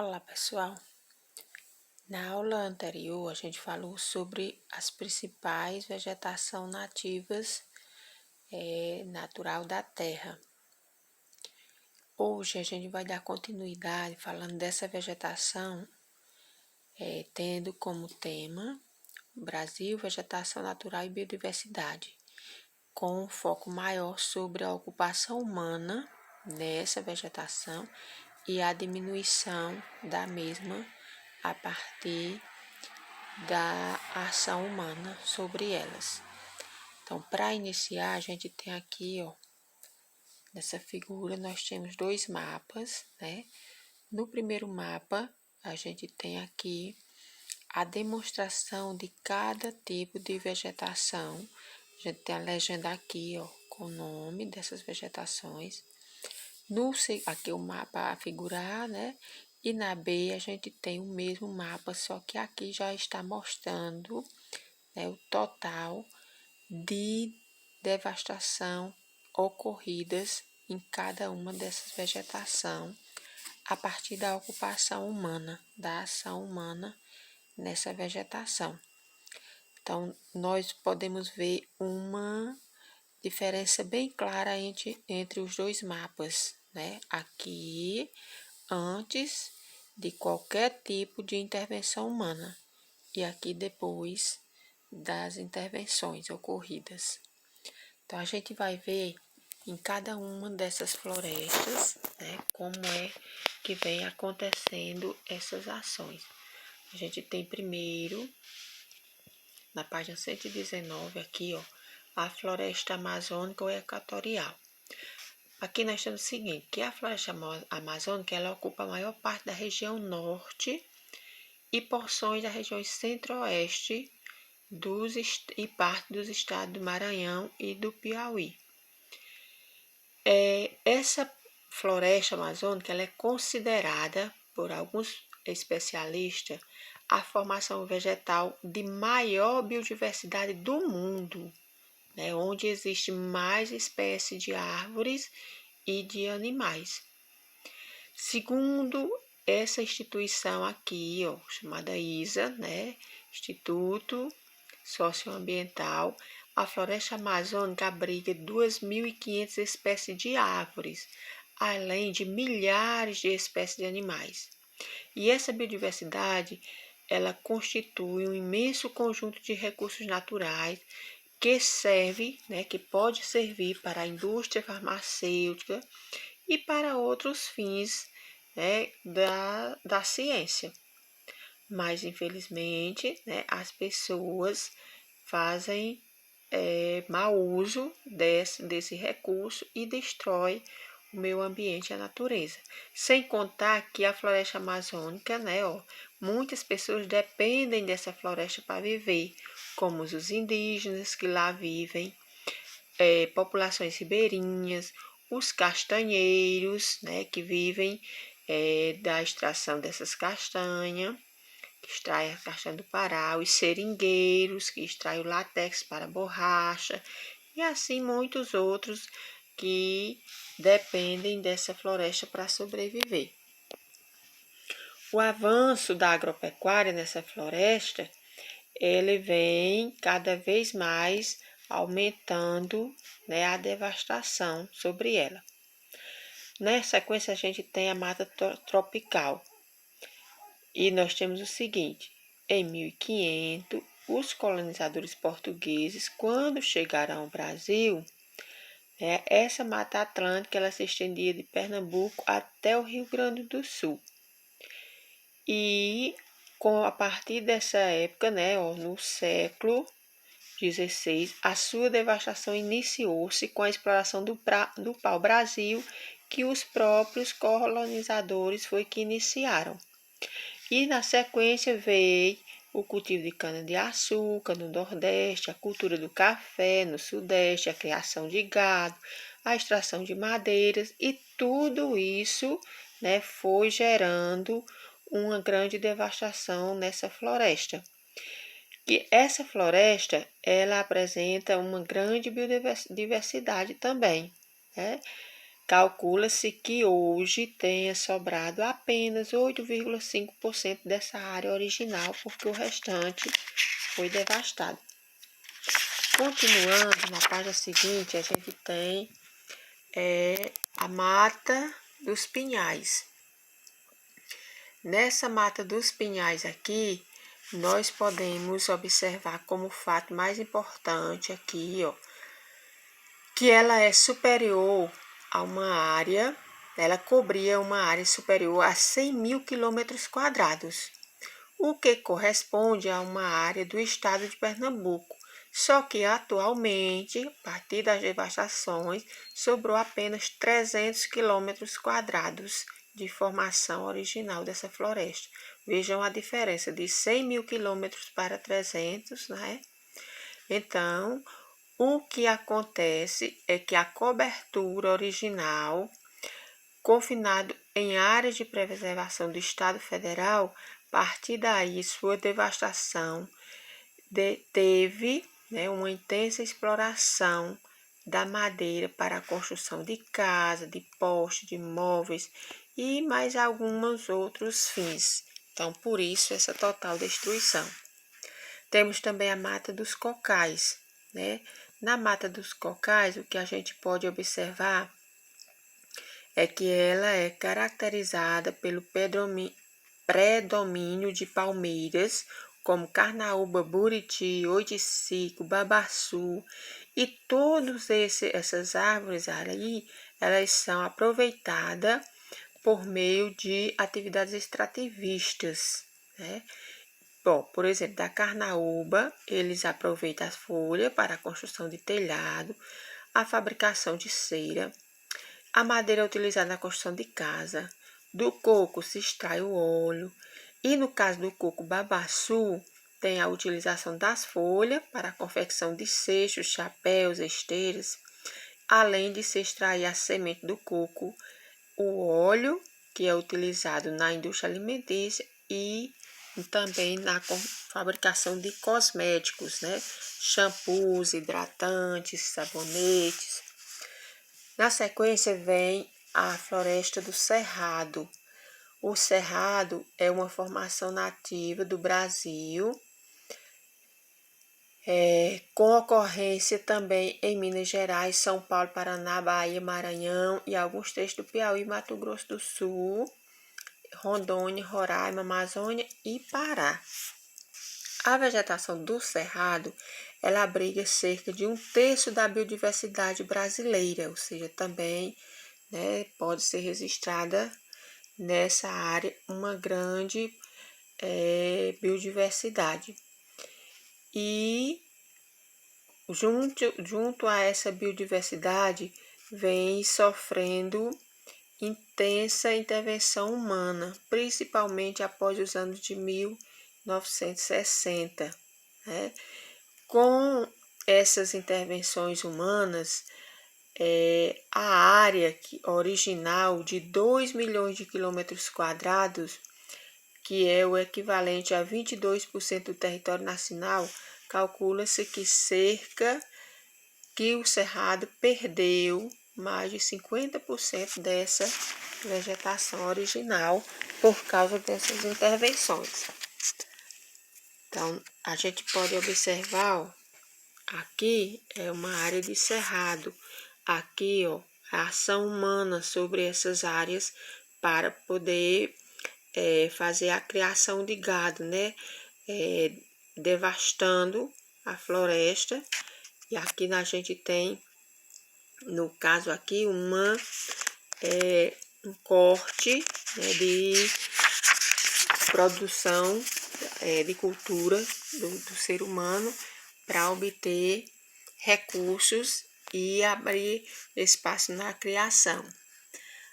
Olá, pessoal. Na aula anterior, a gente falou sobre as principais vegetação nativas natural da Terra. Hoje, a gente vai dar continuidade falando dessa vegetação, tendo como tema Brasil, vegetação natural e biodiversidade, com um foco maior sobre a ocupação humana nessa vegetação e a diminuição da mesma a partir da ação humana sobre elas. Então, para iniciar, a gente tem aqui, nessa figura, nós temos dois mapas, né? No primeiro mapa, a gente tem aqui a demonstração de cada tipo de vegetação. A gente tem a legenda aqui, com o nome dessas vegetações. Aqui o mapa, a figura A, né? E na B a gente tem o mesmo mapa, só que aqui já está mostrando, né, o total de devastação ocorridas em cada uma dessas vegetação a partir da ocupação humana, da ação humana nessa vegetação. Então, nós podemos ver uma diferença bem clara entre os dois mapas, né? Aqui, antes de qualquer tipo de intervenção humana, e aqui depois das intervenções ocorridas. Então, a gente vai ver em cada uma dessas florestas, né, como é que vem acontecendo essas ações. A gente tem primeiro, na página 119, aqui, a floresta amazônica ou equatorial. Aqui nós temos o seguinte, que a floresta amazônica, ela ocupa a maior parte da região norte e porções da região centro-oeste e parte dos estados do Maranhão e do Piauí. Essa floresta amazônica, ela é considerada, por alguns especialistas, a formação vegetal de maior biodiversidade do mundo, né, onde existe mais espécies de árvores e de animais. Segundo essa instituição aqui, chamada ISA, né, Instituto Socioambiental, a floresta amazônica abriga 2.500 espécies de árvores, além de milhares de espécies de animais. E essa biodiversidade, ela constitui um imenso conjunto de recursos naturais que serve, né, que pode servir para a indústria farmacêutica e para outros fins, né, da ciência. Mas, infelizmente, né, as pessoas fazem mau uso desse recurso e destrói o meio ambiente e a natureza. Sem contar que a floresta amazônica, né, muitas pessoas dependem dessa floresta para viver, como os indígenas que lá vivem, populações ribeirinhas, os castanheiros, né, que vivem da extração dessas castanhas, que extrai a castanha do Pará, os seringueiros, que extraem o látex para borracha, e assim muitos outros que dependem dessa floresta para sobreviver. O avanço da agropecuária nessa floresta, ele vem cada vez mais aumentando, né, a devastação sobre ela. Na sequência, a gente tem a mata tropical. E nós temos o seguinte, em 1500, os colonizadores portugueses, quando chegaram ao Brasil, essa Mata Atlântica ela se estendia de Pernambuco até o Rio Grande do Sul. E a partir dessa época, no século XVI, a sua devastação iniciou-se com a exploração do pau-brasil, que os próprios colonizadores foi que iniciaram. E na sequência veio o cultivo de cana-de-açúcar no Nordeste, a cultura do café no Sudeste, a criação de gado, a extração de madeiras, e tudo isso, né, foi gerando uma grande devastação nessa floresta. E essa floresta, ela apresenta uma grande biodiversidade também, né? Calcula-se que hoje tenha sobrado apenas 8,5% dessa área original, porque o restante foi devastado. Continuando, na página seguinte, a gente tem a Mata dos Pinhais. Nessa Mata dos Pinhais aqui, nós podemos observar como fato mais importante aqui, que ela é superior a uma área, ela cobria uma área superior a 100 mil quilômetros quadrados, o que corresponde a uma área do estado de Pernambuco. Só que atualmente, a partir das devastações, sobrou apenas 300 quilômetros quadrados de formação original dessa floresta. Vejam a diferença de 100 mil quilômetros para 300, né? Então, o que acontece é que a cobertura original, confinado em áreas de preservação do Estado Federal, a partir daí sua devastação teve uma intensa exploração da madeira para a construção de casa, de postes, de móveis e mais alguns outros fins. Então, por isso, essa total destruição. Temos também a Mata dos Cocais, né? Na Mata dos Cocais, o que a gente pode observar é que ela é caracterizada pelo predomínio de palmeiras, como carnaúba, buriti, oiticico, babaçu, e todas essas árvores aí, elas são aproveitadas por meio de atividades extrativistas, né? Bom, por exemplo, da carnaúba, eles aproveitam as folhas para a construção de telhado, a fabricação de cera, a madeira é utilizada na construção de casa, do coco se extrai o óleo, e no caso do coco babaçu, tem a utilização das folhas para a confecção de cestos, chapéus, esteiras, além de se extrair a semente do coco, o óleo, que é utilizado na indústria alimentícia e também na fabricação de cosméticos, né? Shampoos, hidratantes, sabonetes. Na sequência vem a floresta do Cerrado. O Cerrado é uma formação nativa do Brasil, com ocorrência também em Minas Gerais, São Paulo, Paraná, Bahia, Maranhão e alguns trechos do Piauí, Mato Grosso do Sul, Rondônia, Roraima, Amazônia e Pará. A vegetação do Cerrado, ela abriga cerca de 1/3 da biodiversidade brasileira, ou seja, também pode ser registrada nessa área uma grande biodiversidade. E junto a essa biodiversidade vem sofrendo intensa intervenção humana, principalmente após os anos de 1960. Né? Com essas intervenções humanas, a área original de 2 milhões de quilômetros quadrados, que é o equivalente a 22% do território nacional, calcula-se que o Cerrado perdeu mais de 50% dessa vegetação original por causa dessas intervenções. Então, a gente pode observar, aqui é uma área de cerrado. Aqui, a ação humana sobre essas áreas para poder fazer a criação de gado, né? Devastando a floresta. E aqui a gente tem, no caso aqui, um corte de produção de cultura do ser humano para obter recursos e abrir espaço na criação.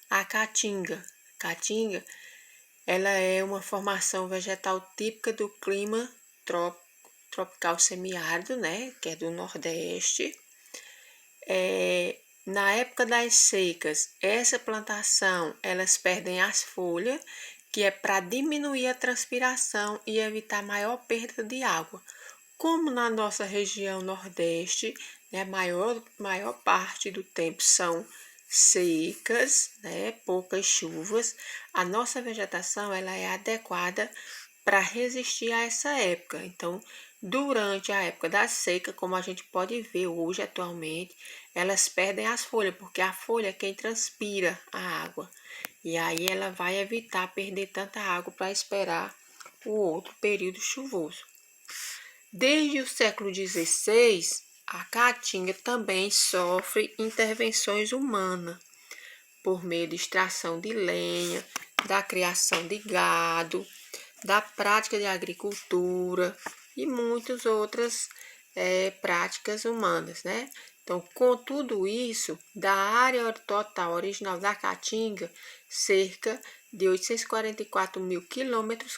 A caatinga. Caatinga, ela é uma formação vegetal típica do clima tropical semiárido, né, que é do Nordeste. Na época das secas, essa plantação, elas perdem as folhas, que é para diminuir a transpiração e evitar maior perda de água. Como na nossa região Nordeste, a maior parte do tempo são secas, né, poucas chuvas, a nossa vegetação ela é adequada para resistir a essa época. Então, durante a época da seca, como a gente pode ver hoje atualmente, elas perdem as folhas, porque a folha é quem transpira a água. E aí ela vai evitar perder tanta água para esperar o outro período chuvoso. Desde o século XVI, a caatinga também sofre intervenções humanas, por meio de extração de lenha, da criação de gado, da prática de agricultura e muitas outras práticas humanas, né? Então, com tudo isso, da área total original da Caatinga, cerca de 844 mil quilômetros,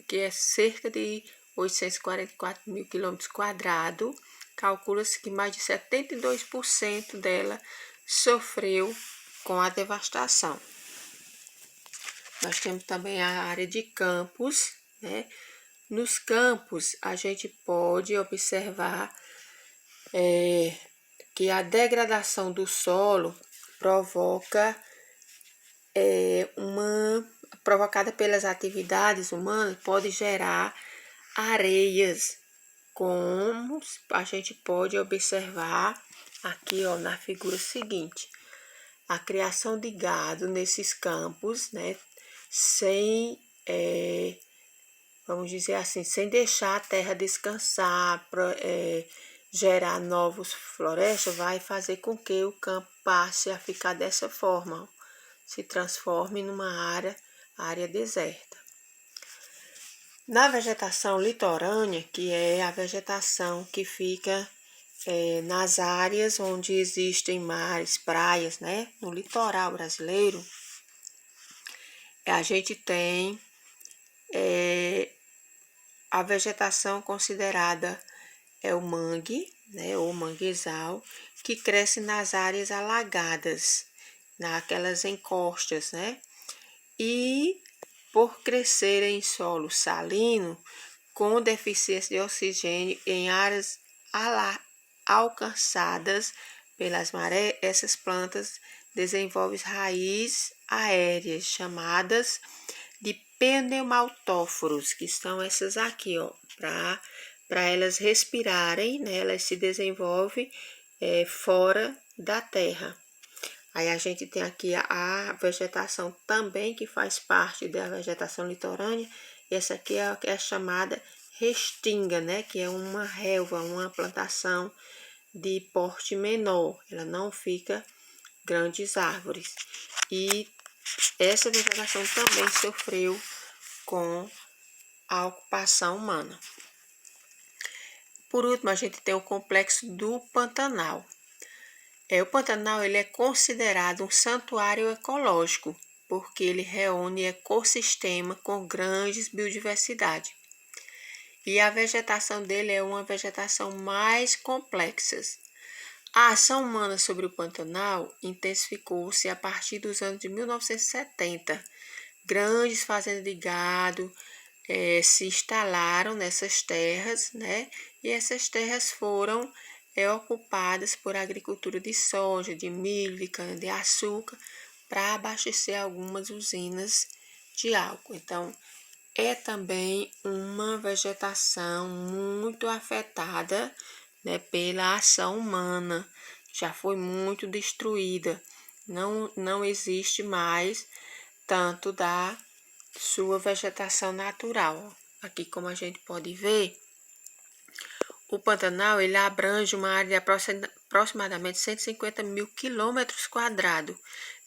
que é cerca de 844 mil quilômetros quadrados, calcula-se que mais de 72% dela sofreu com a devastação. Nós temos também a área de campos, né? Nos campos, a gente pode observar que a degradação do solo provocada pelas atividades humanas, pode gerar areias, como a gente pode observar aqui, ó, na figura seguinte. A criação de gado nesses campos, né, sem, vamos dizer assim, sem deixar a terra descansar, gerar novas florestas, vai fazer com que o campo passe a ficar dessa forma, se transforme numa área deserta. Na vegetação litorânea, que é a vegetação que fica nas áreas onde existem mares, praias, né? No litoral brasileiro, a gente tem a vegetação considerada o mangue, né? Ou manguezal, que cresce nas áreas alagadas, naquelas encostas, né? E por crescer em solo salino, com deficiência de oxigênio em áreas alcançadas pelas marés, essas plantas desenvolvem raízes aéreas chamadas de pneumatóforos, que são essas aqui, ó, para elas respirarem, né? Elas se desenvolvem fora da terra. Aí a gente tem aqui a vegetação também, que faz parte da vegetação litorânea. Essa aqui é a chamada restinga, né? Que é uma relva, uma plantação de porte menor. Ela não fica grandes árvores. E essa vegetação também sofreu com a ocupação humana. Por último, a gente tem o complexo do Pantanal. O Pantanal ele é considerado um santuário ecológico, porque ele reúne ecossistema com grandes biodiversidade. E a vegetação dele é uma vegetação mais complexa. A ação humana sobre o Pantanal intensificou-se a partir dos anos de 1970. Grandes fazendas de gado se instalaram nessas terras, né? E essas terras foram ocupadas por agricultura de soja, de milho, de cana-de-açúcar, para abastecer algumas usinas de álcool. Então, é também uma vegetação muito afetada, né, pela ação humana. Já foi muito destruída. Não existe mais tanto da sua vegetação natural. Aqui, como a gente pode ver, o Pantanal ele abrange uma área de aproximadamente 150 mil quilômetros quadrados.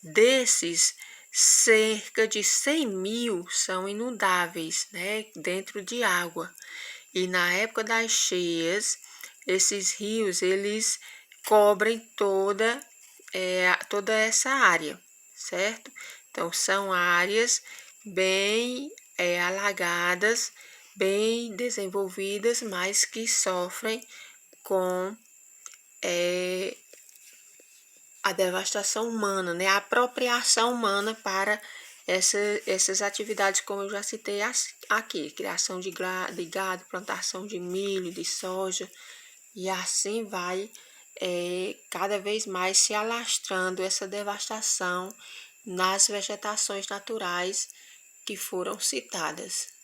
Desses, cerca de 100 mil são inundáveis, né, dentro de água. E na época das cheias, esses rios eles cobrem toda essa área, certo? Então, são áreas bem alagadas, bem desenvolvidas, mas que sofrem com a devastação humana, né? A apropriação humana para essas atividades, como eu já citei aqui, criação de gado, plantação de milho, de soja, e assim vai cada vez mais se alastrando essa devastação nas vegetações naturais que foram citadas.